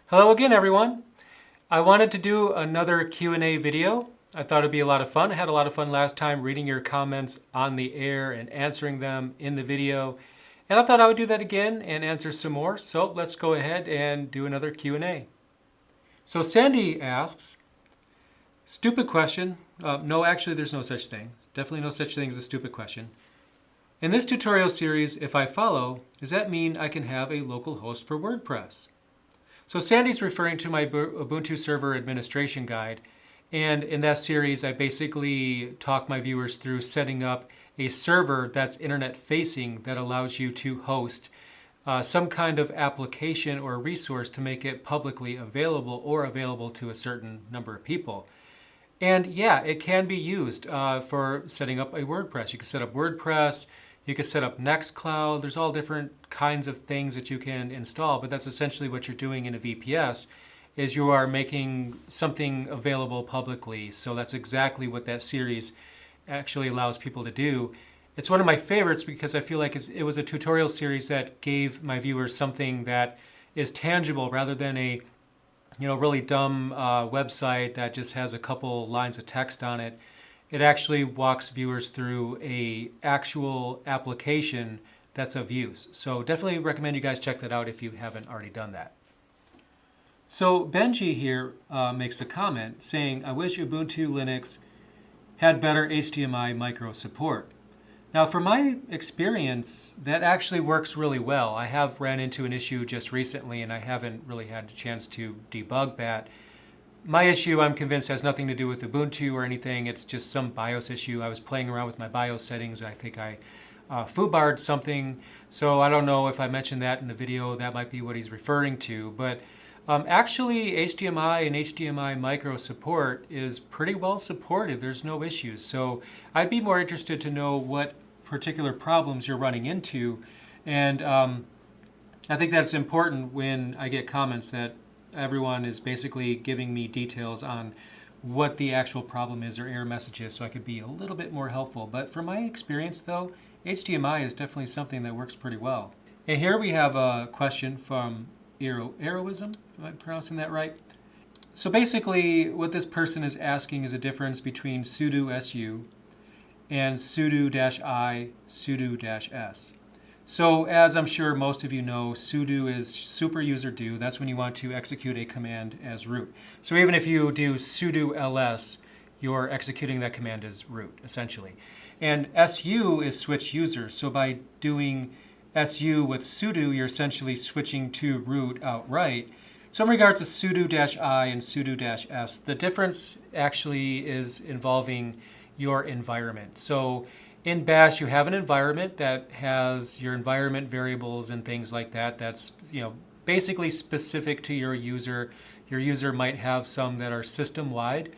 Hello again, everyone. I wanted to do another Q&A video. I thought it'd be a lot of fun. I had a lot of fun last time reading your comments on the air and answering them in the video. And I thought I would do that again and answer some more. So let's go ahead and do another Q&A. So Sandy asks, stupid question. No, actually there's no such thing. Definitely no such thing as a stupid question. In this tutorial series, if I follow, does that mean I can have a local host for WordPress? So Sandy's referring to my Ubuntu server administration guide. And in that series, I basically talk my viewers through setting up a server that's internet facing that allows you to host some kind of application or resource to make it publicly available or available to a certain number of people. And yeah, it can be used for setting up a WordPress. You can set up WordPress. You can set up Nextcloud. There's all different kinds of things that you can install, but that's essentially what you're doing in a VPS, is you are making something available publicly. So that's exactly what that series actually allows people to do. It's one of my favorites because I feel like it was a tutorial series that gave my viewers something that is tangible rather than a really dumb website that just has a couple lines of text on it. It actually walks viewers through a actual application that's of use. So definitely recommend you guys check that out if you haven't already done that. So Benji here makes a comment saying, I wish Ubuntu Linux had better HDMI micro support. Now for my experience, that actually works really well. I have ran into an issue just recently and I haven't really had a chance to debug that. My issue, I'm convinced, has nothing to do with Ubuntu or anything. It's just some BIOS issue. I was playing around with my BIOS settings and I think I foobarred something. So I don't know if I mentioned that in the video. That might be what he's referring to. But actually, HDMI and HDMI micro support is pretty well supported. There's no issues. So I'd be more interested to know what particular problems you're running into. And I think that's important when I get comments that everyone is basically giving me details on what the actual problem is or error message is so I could be a little bit more helpful. But from my experience though, HDMI is definitely something that works pretty well. And here we have a question from Aeroism, am I pronouncing that right? So basically what this person is asking is a difference between sudo su and sudo-i, sudo-s. So as I'm sure most of you know, sudo is super user do. That's when you want to execute a command as root. So even if you do sudo ls, you're executing that command as root, essentially. And su is switch user. So by doing su with sudo, you're essentially switching to root outright. So in regards to sudo-i and sudo-s, the difference actually is involving your environment. So in Bash, you have an environment that has your environment variables and things like that. That's basically specific to your user. Your user might have some that are system-wide,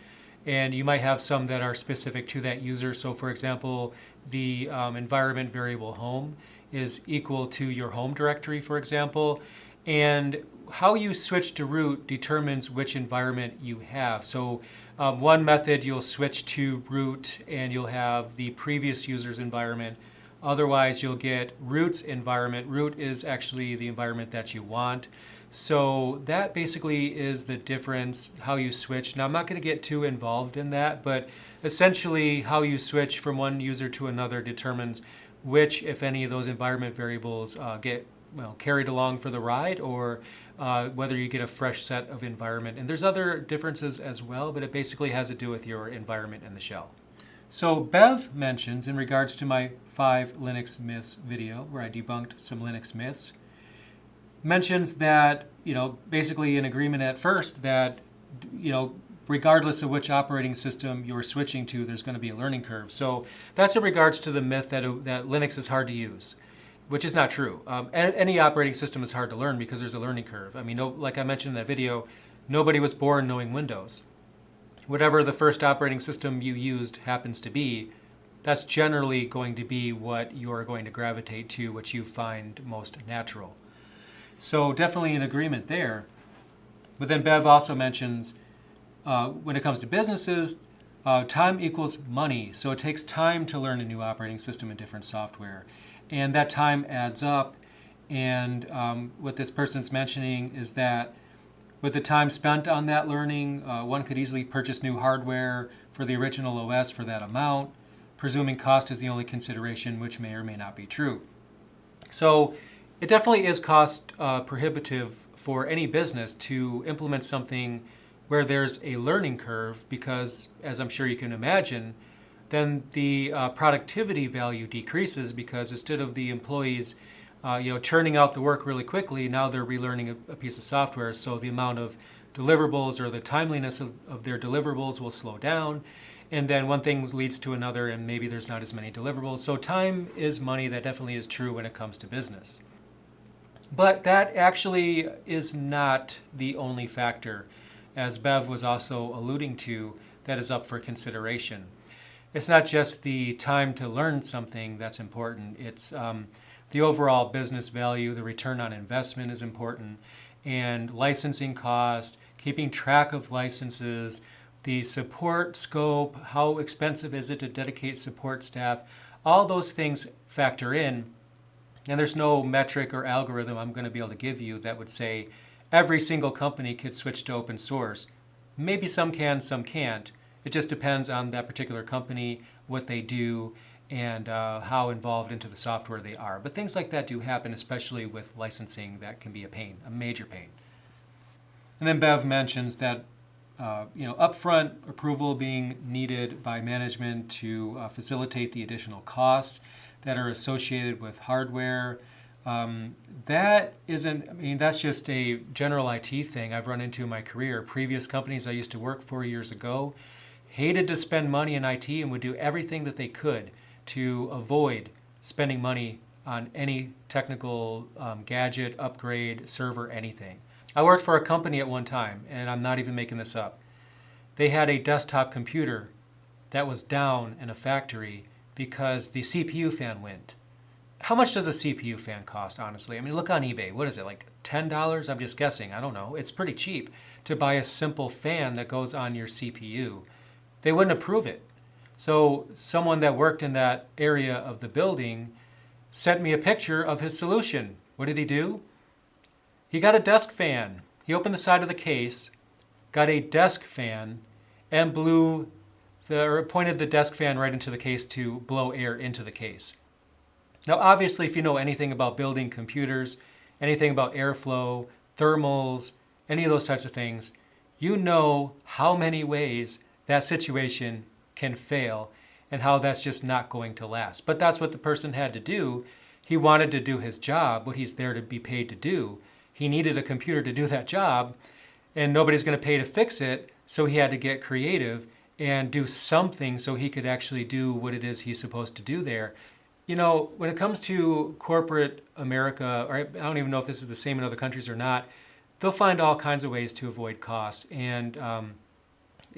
and you might have some that are specific to that user. So for example, the environment variable home is equal to your home directory, for example. And how you switch to root determines which environment you have. So one method, you'll switch to root and you'll have the previous user's environment. Otherwise, you'll get root's environment. Root is actually the environment that you want. So that basically is the difference, how you switch. Now, I'm not going to get too involved in that, but essentially how you switch from one user to another determines which, if any, of those environment variables get carried along for the ride, or whether you get a fresh set of environment. And there's other differences as well, but it basically has to do with your environment and the shell. So Bev mentions, in regards to my 5 Linux myths video, where I debunked some Linux myths, mentions that, basically in agreement at first that, regardless of which operating system you're switching to, there's going to be a learning curve. So that's in regards to the myth that Linux is hard to use, which is not true. Any operating system is hard to learn because there's a learning curve. I mean, like I mentioned in that video, nobody was born knowing Windows. Whatever the first operating system you used happens to be, that's generally going to be what you're going to gravitate to, what you find most natural. So definitely an agreement there. But then Bev also mentions, when it comes to businesses, time equals money. So it takes time to learn a new operating system and different software. And that time adds up. And what this person's mentioning is that With the time spent on that learning, one could easily purchase new hardware for the original OS for that amount, presuming cost is the only consideration, which may or may not be true. So it definitely is cost prohibitive for any business to implement something where there's a learning curve because, as I'm sure you can imagine, then the productivity value decreases because instead of the employees churning out the work really quickly, now they're relearning a piece of software, so the amount of deliverables or the timeliness of their deliverables will slow down, and then one thing leads to another and maybe there's not as many deliverables. So time is money. That definitely is true when it comes to business. But that actually is not the only factor, as Bev was also alluding to, that is up for consideration. It's not just the time to learn something that's important. It's the overall business value, the return on investment is important, and licensing cost, keeping track of licenses, the support scope, how expensive is it to dedicate support staff, all those things factor in. And there's no metric or algorithm I'm going to be able to give you that would say every single company could switch to open source. Maybe some can, some can't. It just depends on that particular company, what they do, and how involved into the software they are. But things like that do happen, especially with licensing. That can be a pain, a major pain. And then Bev mentions that upfront approval being needed by management to facilitate the additional costs that are associated with hardware. That isn't, that's just a general IT thing I've run into in my career. Previous companies I used to work for years ago hated to spend money in IT and would do everything that they could to avoid spending money on any technical gadget, upgrade, server, anything. I worked for a company at one time, and I'm not even making this up. They had a desktop computer that was down in a factory because the CPU fan went. How much does a CPU fan cost, honestly? Look on eBay. What is it, like $10? I'm just guessing. I don't know. It's pretty cheap to buy a simple fan that goes on your CPU. They wouldn't approve it. So someone that worked in that area of the building sent me a picture of his solution. What did he do? He got a desk fan. He opened the side of the case, got a desk fan, and pointed the desk fan right into the case to blow air into the case. Now, obviously, if you know anything about building computers, anything about airflow, thermals, any of those types of things, you know how many ways that situation can fail and how that's just not going to last. But that's what the person had to do. He wanted to do his job, what he's there to be paid to do. He needed a computer to do that job, and nobody's going to pay to fix it, so he had to get creative and do something so he could actually do what it is he's supposed to do there. When it comes to corporate America, or I don't even know if this is the same in other countries or not, they'll find all kinds of ways to avoid costs. And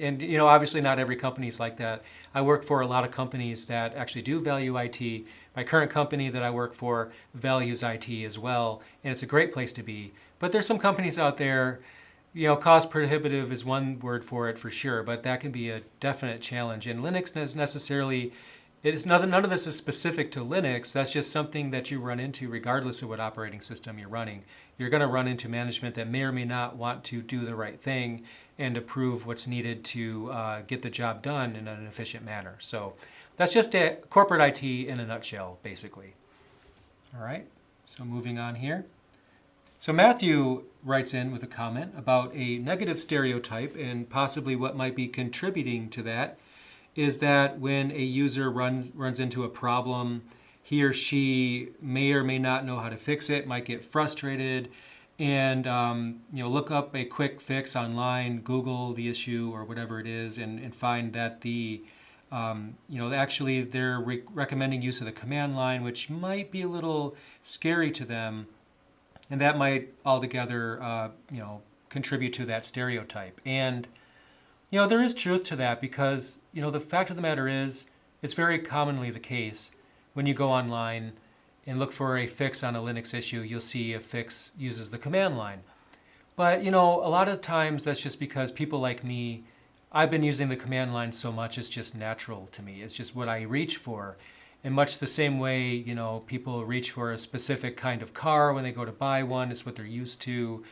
obviously not every company is like that. I work for a lot of companies that actually do value IT. My current company that I work for values IT as well, and it's a great place to be. But there's some companies out there, cost prohibitive is one word for it for sure, but that can be a definite challenge. And Linux is necessarily, none of this is specific to Linux. That's just something that you run into regardless of what operating system you're running. You're going to run into management that may or may not want to do the right thing and approve what's needed to get the job done in an efficient manner. So that's just a corporate IT in a nutshell, basically. All right, so moving on here. So Matthew writes in with a comment about a negative stereotype and possibly what might be contributing to that is that when a user runs into a problem, he or she may or may not know how to fix it, might get frustrated, and look up a quick fix online, Google the issue or whatever it is, and find that actually they're recommending use of the command line, which might be a little scary to them, and that might altogether contribute to that stereotype. And there is truth to that because the fact of the matter is it's very commonly the case when you go online and look for a fix on a Linux issue, you'll see a fix uses the command line. But a lot of times that's just because people like me, I've been using the command line so much, it's just natural to me. It's just what I reach for. In much the same way, people reach for a specific kind of car when they go to buy one, it's what they're used to.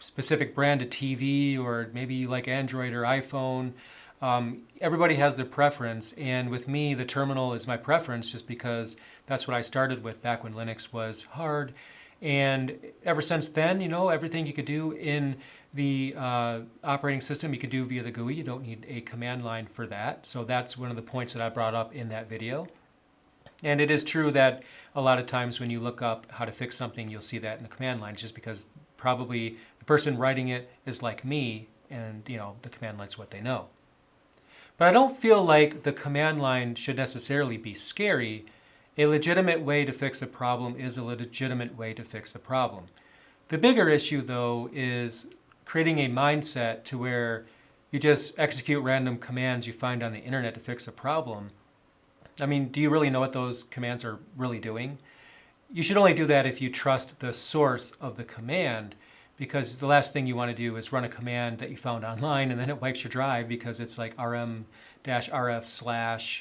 specific brand of TV, or maybe you like Android or iPhone. Everybody has their preference, and with me, the terminal is my preference just because that's what I started with back when Linux was hard. And ever since then, you know, everything you could do in the operating system, you could do via the GUI. You don't need a command line for that. So that's one of the points that I brought up in that video. And it is true that a lot of times when you look up how to fix something, you'll see that in the command line, just because probably the person writing it is like me, and you know, the command line's what they know. But I don't feel like the command line should necessarily be scary. A legitimate way to fix a problem is a legitimate way to fix a problem. The bigger issue, though, is creating a mindset to where you just execute random commands you find on the internet to fix a problem. I mean, do you really know what those commands are really doing? You should only do that if you trust the source of the command, because the last thing you want to do is run a command that you found online and then it wipes your drive because it's like rm-rf/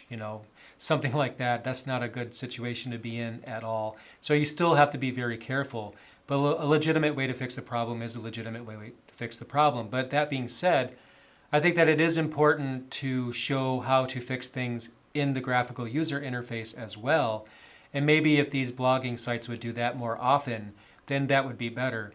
you know, something like that. That's not a good situation to be in at all. So you still have to be very careful. But a legitimate way to fix a problem is a legitimate way to fix the problem. But that being said, I think that it is important to show how to fix things in the graphical user interface as well. And maybe if these blogging sites would do that more often, then that would be better.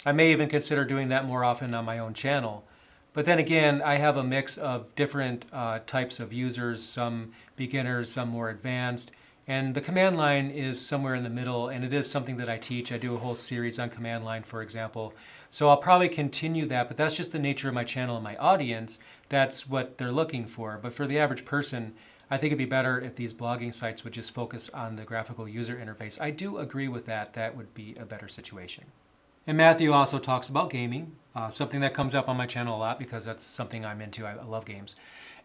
I may even consider doing that more often on my own channel. But then again, I have a mix of different types of users, some beginners, some more advanced. And the command line is somewhere in the middle, and it is something that I teach. I do a whole series on command line, for example. So I'll probably continue that, but that's just the nature of my channel and my audience. That's what they're looking for. But for the average person, I think it'd be better if these blogging sites would just focus on the graphical user interface. I do agree with that. That would be a better situation. And Matthew also talks about gaming, something that comes up on my channel a lot because that's something I'm into. I love games.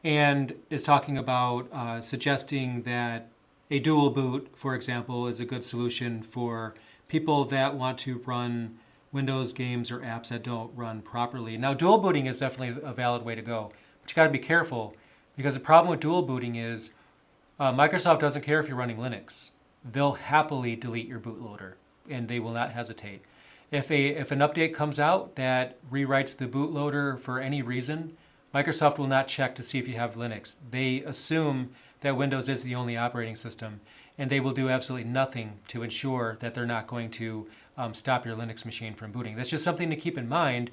And is talking about suggesting that a dual boot, for example, is a good solution for people that want to run Windows games or apps that don't run properly. Now, dual booting is definitely a valid way to go, but you got to be careful, because the problem with dual booting is Microsoft doesn't care if you're running Linux. They'll happily delete your bootloader, and they will not hesitate. If an update comes out that rewrites the bootloader for any reason, Microsoft will not check to see if you have Linux. They assume that Windows is the only operating system, and they will do absolutely nothing to ensure that they're not going to stop your Linux machine from booting. That's just something to keep in mind.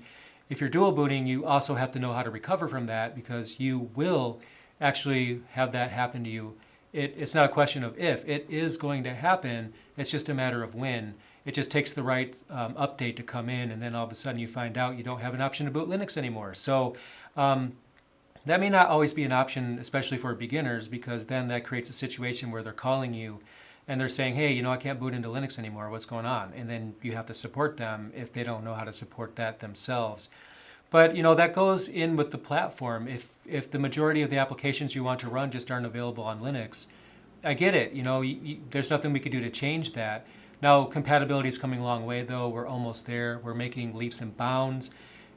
If you're dual booting, you also have to know how to recover from that, because you will actually have that happen to you. It's not a question of if. It is going to happen. It's just a matter of when. It just takes the right update to come in, and then all of a sudden you find out you don't have an option to boot Linux anymore. So that may not always be an option, especially for beginners, because then that creates a situation where they're calling you and they're saying, hey, you know, I can't boot into Linux anymore. What's going on? And then you have to support them if they don't know how to support that themselves. But, you know, that goes in with the platform. If the majority of the applications you want to run just aren't available on Linux, I get it. You know, there's nothing we could do to change that. Now, compatibility is coming a long way, though. We're almost there. We're making leaps and bounds.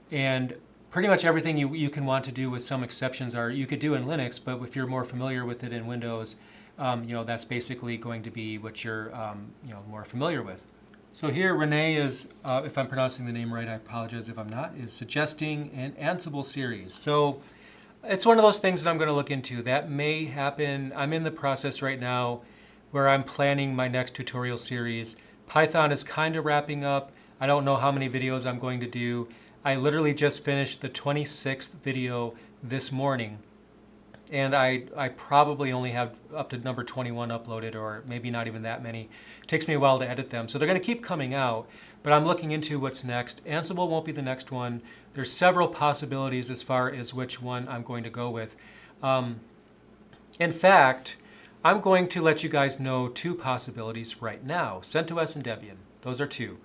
And pretty much everything you can want to do, with some exceptions, you could do in Linux, but if you're more familiar with it in Windows, you know, that's basically going to be what you're you know, more familiar with. So here Renee is, if I'm pronouncing the name right, I apologize if I'm not, is suggesting an Ansible series. So it's one of those things that I'm going to look into. That may happen. I'm in the process right now where I'm planning my next tutorial series. Python is kind of wrapping up. I don't know how many videos I'm going to do. I literally just finished the 26th video this morning, and I probably only have up to number 21 uploaded, or maybe not even that many. It takes me a while to edit them, so they're going to keep coming out, but I'm looking into what's next. Ansible won't be the next one. There's several possibilities as far as which one I'm going to go with. In fact, I'm going to let you guys know two possibilities right now. CentOS and Debian. Those are two.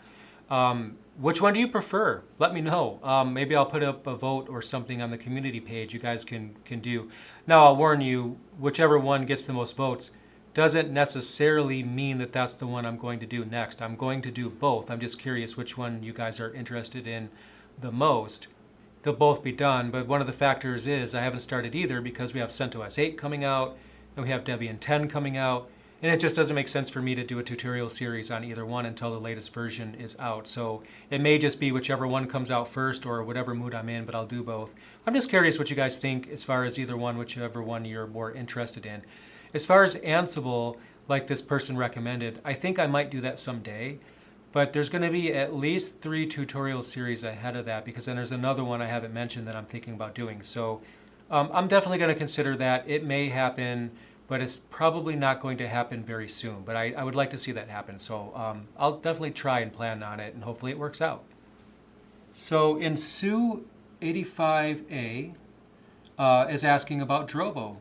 Which one do you prefer? Let me know. Maybe I'll put up a vote or something on the community page you guys can do. Now, I'll warn you, whichever one gets the most votes doesn't necessarily mean that that's the one I'm going to do next. I'm going to do both. I'm just curious which one you guys are interested in the most. They'll both be done, but one of the factors is I haven't started either because we have CentOS 8 coming out, and we have Debian 10 coming out, And it just doesn't make sense for me to do a tutorial series on either one until the latest version is out. So it may just be whichever one comes out first or whatever mood I'm in, but I'll do both. I'm just curious what you guys think as far as either one, whichever one you're more interested in. As far as Ansible, like this person recommended, I think I might do that someday. But there's going to be at least 3 tutorial series ahead of that, because then there's another one I haven't mentioned that I'm thinking about doing. So I'm definitely going to consider that. It may happen, but it's probably not going to happen very soon. But I would like to see that happen. So I'll definitely try and plan on it, and hopefully it works out. So in Sue 85A is asking about Drobo.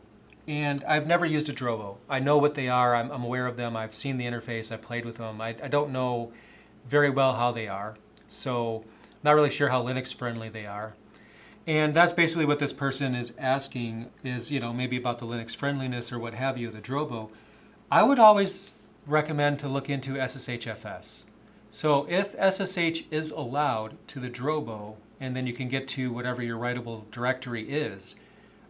And I've never used a Drobo. I know what they are. I'm aware of them. I've seen the interface. I've played with them. I don't know very well how they are. So not really sure how Linux friendly they are. And that's basically what this person is asking is, maybe about the Linux friendliness or what have you, the Drobo. I would always recommend to look into SSHFS. So if SSH is allowed to the Drobo, and then you can get to whatever your writable directory is,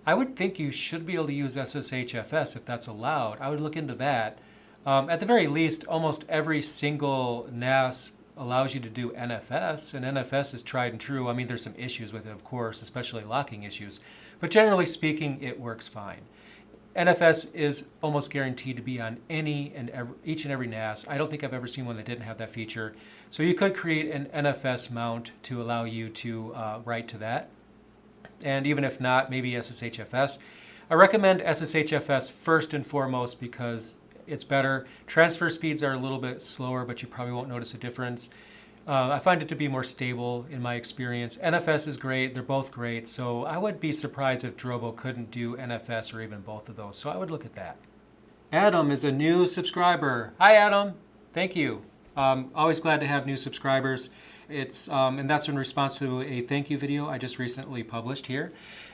I would think you should be able to use SSHFS if that's allowed. I would look into that. At the very least, almost every single NAS allows you to do NFS, and NFS is tried and true. I mean, there's some issues with it, of course, especially locking issues. But generally speaking, it works fine. NFS is almost guaranteed to be on each and every NAS. I don't think I've ever seen one that didn't have that feature. So you could create an NFS mount to allow you to write to that. And even if not, maybe SSHFS. I recommend SSHFS first and foremost because it's better. Transfer speeds are a little bit slower, but you probably won't notice a difference. I find it to be more stable in my experience. NFS is great. They're both great. So I would be surprised if Drobo couldn't do NFS or even both of those. So I would look at that. Adam is a new subscriber. Hi, Adam. Thank you. Always glad to have new subscribers. And that's in response to a thank you video I just recently published here.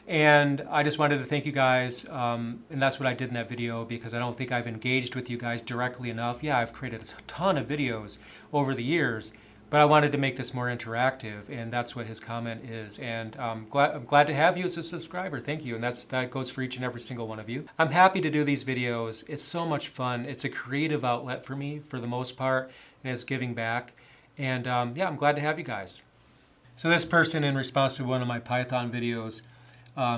And I just wanted to thank you guys, and that's what I did in that video because I don't think I've engaged with you guys directly enough. Yeah, I've created a ton of videos over the years, but I wanted to make this more interactive, and that's what his comment is. And I'm glad to have you as a subscriber. Thank you, and that goes for each and every single one of you. I'm happy to do these videos. It's so much fun. It's a creative outlet for me for the most part, and it's giving back. And yeah, I'm glad to have you guys. So this person, in response to one of my Python videos,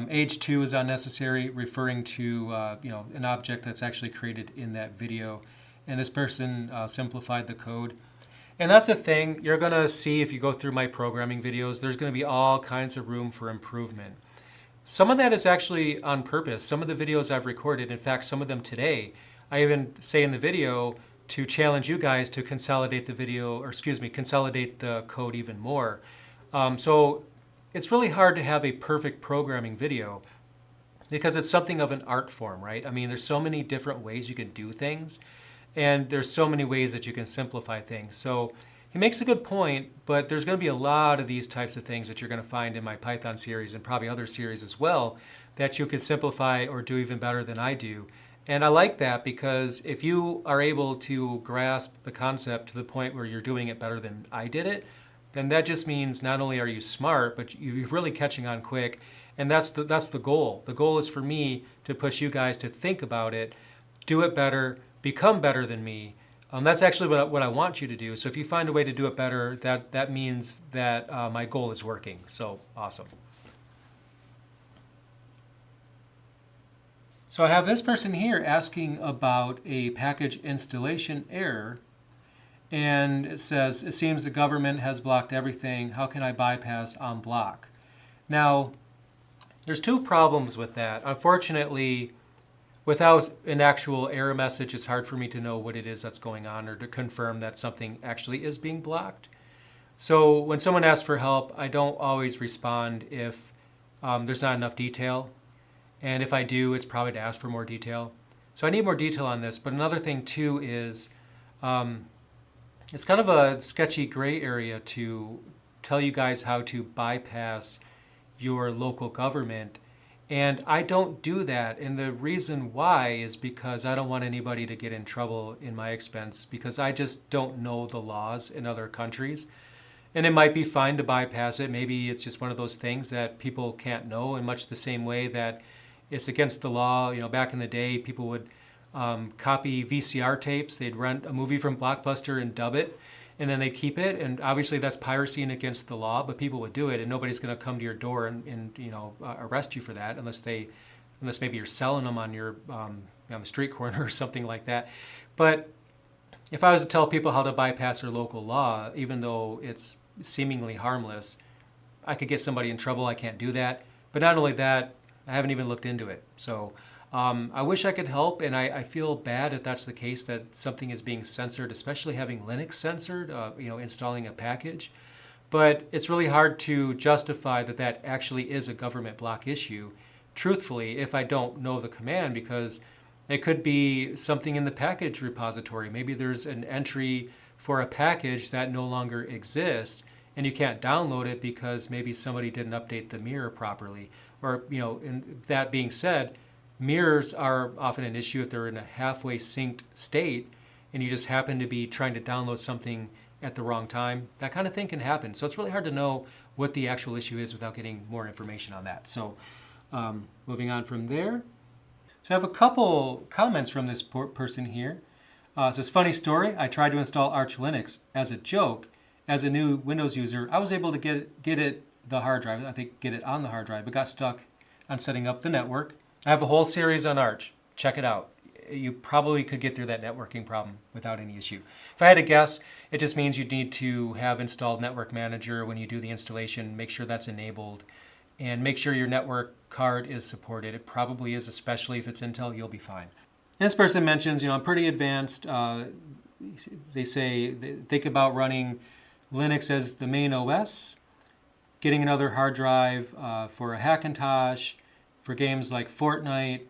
age 2 is unnecessary, referring to an object that's actually created in that video. And this person simplified the code. And that's the thing, you're going to see if you go through my programming videos, there's going to be all kinds of room for improvement. Some of that is actually on purpose. Some of the videos I've recorded, in fact, some of them today, I even say in the video to challenge you guys to consolidate consolidate the code even more. So it's really hard to have a perfect programming video because it's something of an art form, right? I mean, there's so many different ways you can do things, and there's so many ways that you can simplify things. So he makes a good point, but there's going to be a lot of these types of things that you're going to find in my Python series and probably other series as well that you could simplify or do even better than I do. And I like that because if you are able to grasp the concept to the point where you're doing it better than I did it, then that just means not only are you smart, but you're really catching on quick. And that's the goal. The goal is for me to push you guys to think about it, do it better, become better than me. That's actually what I want you to do. So if you find a way to do it better, that means that my goal is working. So awesome. So I have this person here asking about a package installation error, and it says, it seems the government has blocked everything. How can I bypass on block? Now, there's 2 problems with that. Unfortunately, without an actual error message, it's hard for me to know what it is that's going on or to confirm that something actually is being blocked. So when someone asks for help, I don't always respond if there's not enough detail. And if I do, it's probably to ask for more detail. So I need more detail on this. But another thing too is it's kind of a sketchy gray area to tell you guys how to bypass your local government. And I don't do that. And the reason why is because I don't want anybody to get in trouble in my expense because I just don't know the laws in other countries. And it might be fine to bypass it. Maybe it's just one of those things that people can't know in much the same way that it's against the law. Back in the day, people would copy VCR tapes. They'd rent a movie from Blockbuster and dub it, and then they'd keep it. And obviously that's piracy and against the law, but people would do it, and nobody's going to come to your door and arrest you for that unless maybe you're selling them on your on the street corner or something like that. But if I was to tell people how to bypass their local law, even though it's seemingly harmless, I could get somebody in trouble. I can't do that. But not only that, I haven't even looked into it. So I wish I could help, and I feel bad if that's the case, that something is being censored, especially having Linux censored, installing a package. But it's really hard to justify that that actually is a government block issue, truthfully, if I don't know the command, because it could be something in the package repository. Maybe there's an entry for a package that no longer exists, and you can't download it because maybe somebody didn't update the mirror properly. Or, and that being said, mirrors are often an issue if they're in a halfway synced state and you just happen to be trying to download something at the wrong time. That kind of thing can happen. So it's really hard to know what the actual issue is without getting more information on that. So moving on from there. So I have a couple comments from this person here. It says, funny story, I tried to install Arch Linux as a joke. As a new Windows user, I was able to get it the hard drive, get it on the hard drive, but got stuck on setting up the network. I have a whole series on Arch. Check it out. You probably could get through that networking problem without any issue. If I had to guess, it just means you need to have installed Network Manager when you do the installation. Make sure that's enabled, and make sure your network card is supported. It probably is, especially if it's Intel. You'll be fine. This person mentions, I'm pretty advanced. They say, think about running Linux as the main OS, getting another hard drive for a Hackintosh, for games like Fortnite.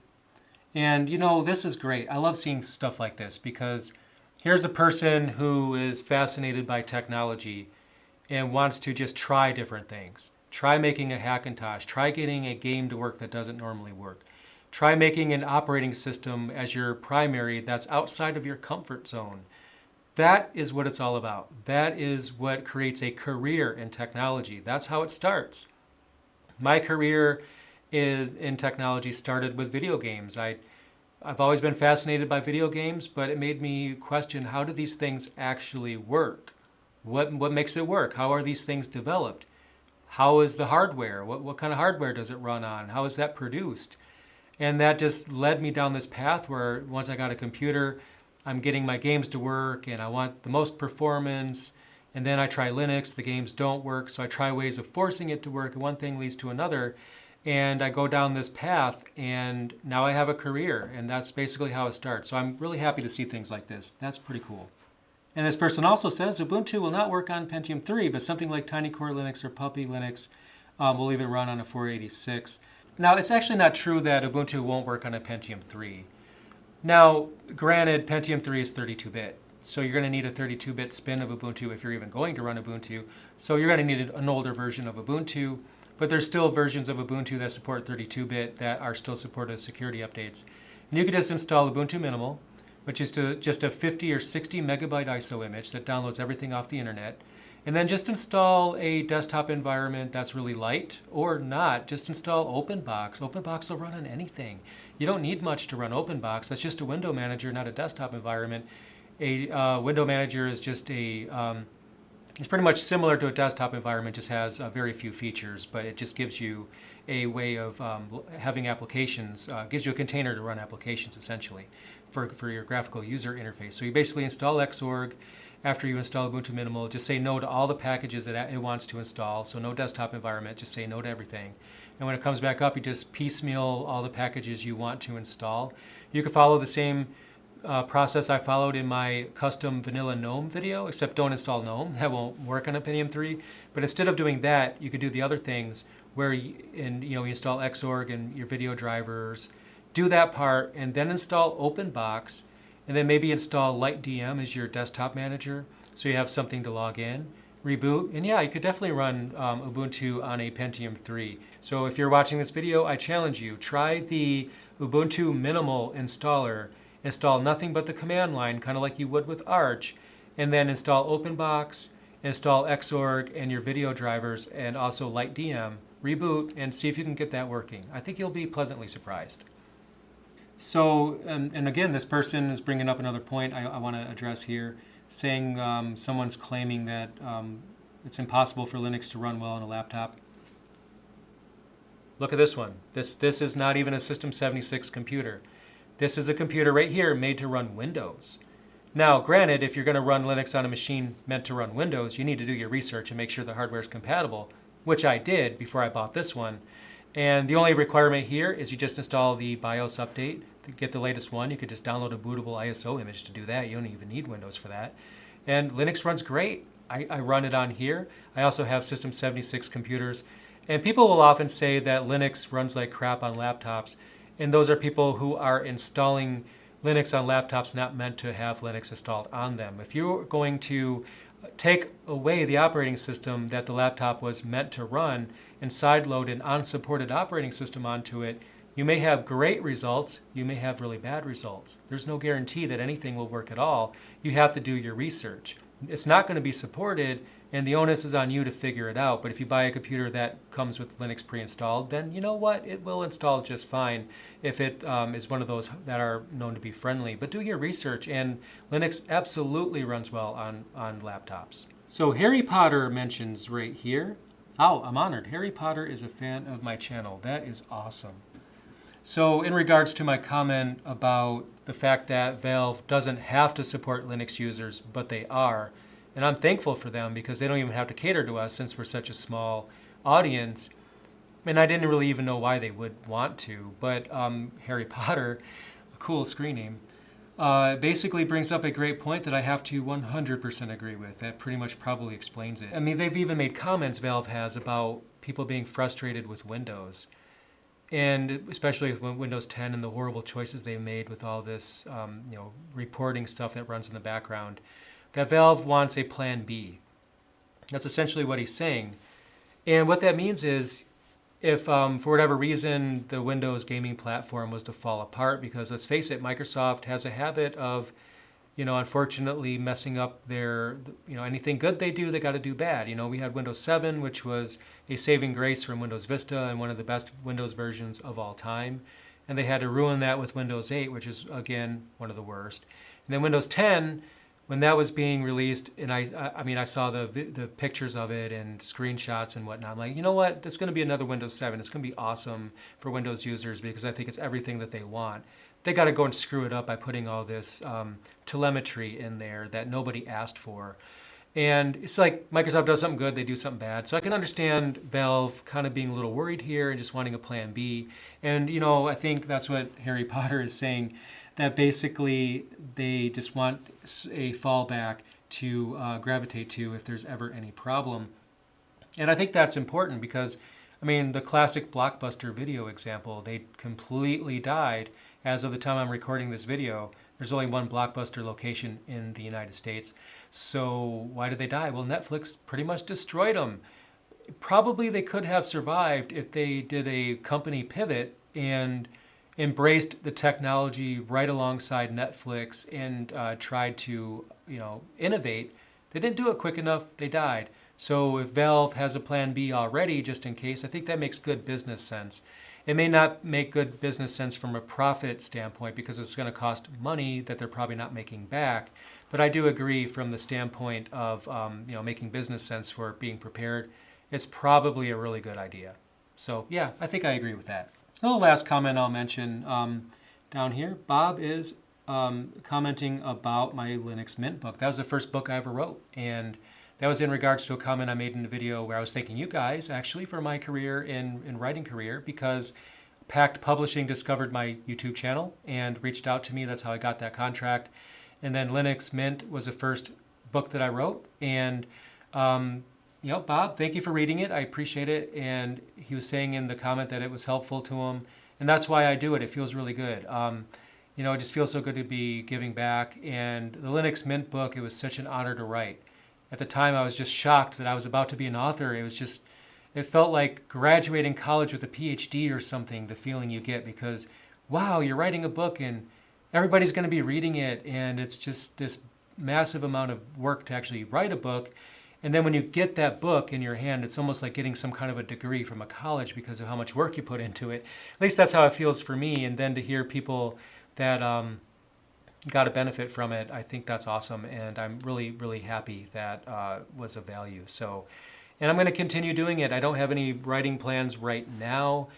And this is great. I love seeing stuff like this because here's a person who is fascinated by technology and wants to just try different things. Try making a Hackintosh. Try getting a game to work that doesn't normally work. Try making an operating system as your primary that's outside of your comfort zone. That is what it's all about. That is what creates a career in technology. That's how it starts. My career in technology started with video games. I've always been fascinated by video games, but it made me question, how do these things actually work? What makes it work? How are these things developed? How is the hardware? What kind of hardware does it run on? How is that produced? And that just led me down this path where once I got a computer, I'm getting my games to work and I want the most performance. And then I try Linux, the games don't work, so I try ways of forcing it to work, and one thing leads to another. And I go down this path, and now I have a career, and that's basically how it starts. So I'm really happy to see things like this. That's pretty cool. And this person also says, Ubuntu will not work on Pentium 3, but something like Tiny Core Linux or Puppy Linux will even run on a 486. Now, it's actually not true that Ubuntu won't work on a Pentium 3. Now, granted, Pentium 3 is 32-bit. So you're going to need a 32-bit spin of Ubuntu if you're even going to run Ubuntu. So you're going to need an older version of Ubuntu, but there's still versions of Ubuntu that support 32-bit that are still supported security updates. And you can just install Ubuntu Minimal, which is just a 50 or 60 megabyte ISO image that downloads everything off the internet. And then just install a desktop environment that's really light, or not. Just install OpenBox. OpenBox will run on anything. You don't need much to run OpenBox. That's just a window manager, not a desktop environment. A window manager is just it's pretty much similar to a desktop environment, just has very few features, but it just gives you a way of having applications, gives you a container to run applications essentially for your graphical user interface. So you basically install Xorg. After you install Ubuntu Minimal, just say no to all the packages that it wants to install. So no desktop environment, just say no to everything. And when it comes back up, you just piecemeal all the packages you want to install. You can follow the same process I followed in my custom vanilla GNOME video, except don't install GNOME. That won't work on a Pentium 3. But instead of doing that, you could do the other things where you install Xorg and your video drivers, do that part, and then install OpenBox, and then maybe install LightDM as your desktop manager so you have something to log in, reboot, and yeah, you could definitely run Ubuntu on a Pentium 3. So if you're watching this video, I challenge you, try the Ubuntu Minimal installer. Install nothing but the command line, kind of like you would with Arch, and then install OpenBox, install Xorg and your video drivers, and also LightDM, reboot, and see if you can get that working. I think you'll be pleasantly surprised. So, and again, this person is bringing up another point I want to address here, saying someone's claiming that it's impossible for Linux to run well on a laptop. Look at this one. This is not even a System 76 computer. This is a computer right here made to run Windows. Now, granted, if you're going to run Linux on a machine meant to run Windows, you need to do your research and make sure the hardware is compatible, which I did before I bought this one. And the only requirement here is you just install the BIOS update to get the latest one. You could just download a bootable ISO image to do that. You don't even need Windows for that. And Linux runs great. I run it on here. I also have System 76 computers. And people will often say that Linux runs like crap on laptops. And those are people who are installing Linux on laptops not meant to have Linux installed on them. If you're going to take away the operating system that the laptop was meant to run and sideload an unsupported operating system onto it, you may have great results, you may have really bad results. There's no guarantee that anything will work at all. You have to do your research. It's not going to be supported, and the onus is on you to figure it out. But if you buy a computer that comes with Linux pre-installed, then you know what? It will install just fine if it is one of those that are known to be friendly. But do your research, and Linux absolutely runs well on laptops. So Harry Potter mentions right here. Oh, I'm honored. Harry Potter is a fan of my channel. That is awesome. So in regards to my comment about the fact that Valve doesn't have to support Linux users, but they are, and I'm thankful for them because they don't even have to cater to us since we're such a small audience. And I didn't really even know why they would want to, but Harry Potter, a cool screen name, basically brings up a great point that I have to 100% agree with. That pretty much probably explains it. I mean, they've even made comments, Valve has, about people being frustrated with Windows. And especially with Windows 10 and the horrible choices they made with all this reporting stuff that runs in the background, that Valve wants a plan B. That's essentially what he's saying. And what that means is if for whatever reason the Windows gaming platform was to fall apart, because let's face it, Microsoft has a habit of unfortunately messing up their, anything good they do, they got to do bad. We had Windows 7, which was a saving grace from Windows Vista and one of the best Windows versions of all time. And they had to ruin that with Windows 8, which is, again, one of the worst. And then Windows 10, when that was being released, and I saw the pictures of it and screenshots and whatnot. I'm like, you know what? That's going to be another Windows 7. It's going to be awesome for Windows users because I think it's everything that they want. They got to go and screw it up by putting all this telemetry in there that nobody asked for. And it's like Microsoft does something good, they do something bad. So I can understand Valve kind of being a little worried here and just wanting a plan B. And, I think that's what Harry Potter is saying, that basically they just want a fallback to gravitate to if there's ever any problem. And I think that's important because, the classic Blockbuster video example, they completely died. As of the time I'm recording this video, there's only one Blockbuster location in the United States. So why did they die? Well, Netflix pretty much destroyed them. Probably they could have survived if they did a company pivot and embraced the technology right alongside Netflix and tried to, innovate. They didn't do it quick enough. They died. So if Valve has a plan B already, just in case, I think that makes good business sense. It may not make good business sense from a profit standpoint because it's going to cost money that they're probably not making back. But I do agree from the standpoint of making business sense for being prepared. It's probably a really good idea. So yeah, I think I agree with that. The last comment I'll mention down here, Bob is commenting about my Linux Mint book. That was the first book I ever wrote, and that was in regards to a comment I made in a video where I was thanking you guys actually for my career in writing career, because Pact Publishing discovered my YouTube channel and reached out to me. That's how I got that contract. And then Linux Mint was the first book that I wrote. And Bob, thank you for reading it. I appreciate it. And he was saying in the comment that it was helpful to him. And that's why I do it. It feels really good. It just feels so good to be giving back. And the Linux Mint book, it was such an honor to write. At the time, I was just shocked that I was about to be an author. It felt like graduating college with a PhD or something, the feeling you get, because, wow, you're writing a book and everybody's going to be reading it. And it's just this massive amount of work to actually write a book. And then when you get that book in your hand, it's almost like getting some kind of a degree from a college because of how much work you put into it. At least that's how it feels for me. And then to hear people that got a benefit from it, I think that's awesome. And I'm really, really happy that was of value. So, and I'm going to continue doing it. I don't have any writing plans right now.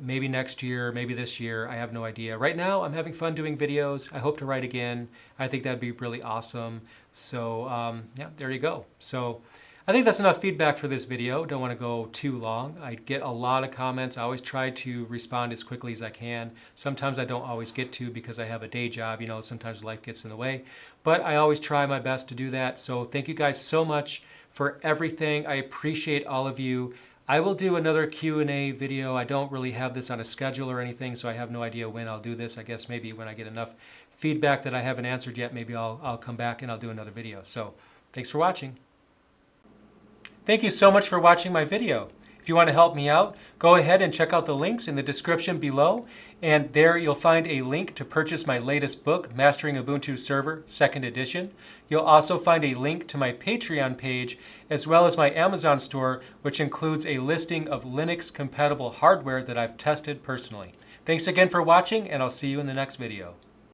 Maybe next year, maybe this year, I have no idea. Right now, I'm having fun doing videos. I hope to write again. I think that'd be really awesome. So yeah, there you go. So I think that's enough feedback for this video. Don't want to go too long. I get a lot of comments. I always try to respond as quickly as I can. Sometimes I don't always get to because I have a day job. You know, sometimes life gets in the way. But I always try my best to do that. So thank you guys so much for everything. I appreciate all of you. I will do another Q&A video. I don't really have this on a schedule or anything, so I have no idea when I'll do this. I guess maybe when I get enough feedback that I haven't answered yet, maybe I'll come back and I'll do another video. So thanks for watching. Thank you so much for watching my video. If you want to help me out, go ahead and check out the links in the description below. And there you'll find a link to purchase my latest book, Mastering Ubuntu Server, 2nd edition. You'll also find a link to my Patreon page, as well as my Amazon store, which includes a listing of Linux-compatible hardware that I've tested personally. Thanks again for watching, and I'll see you in the next video.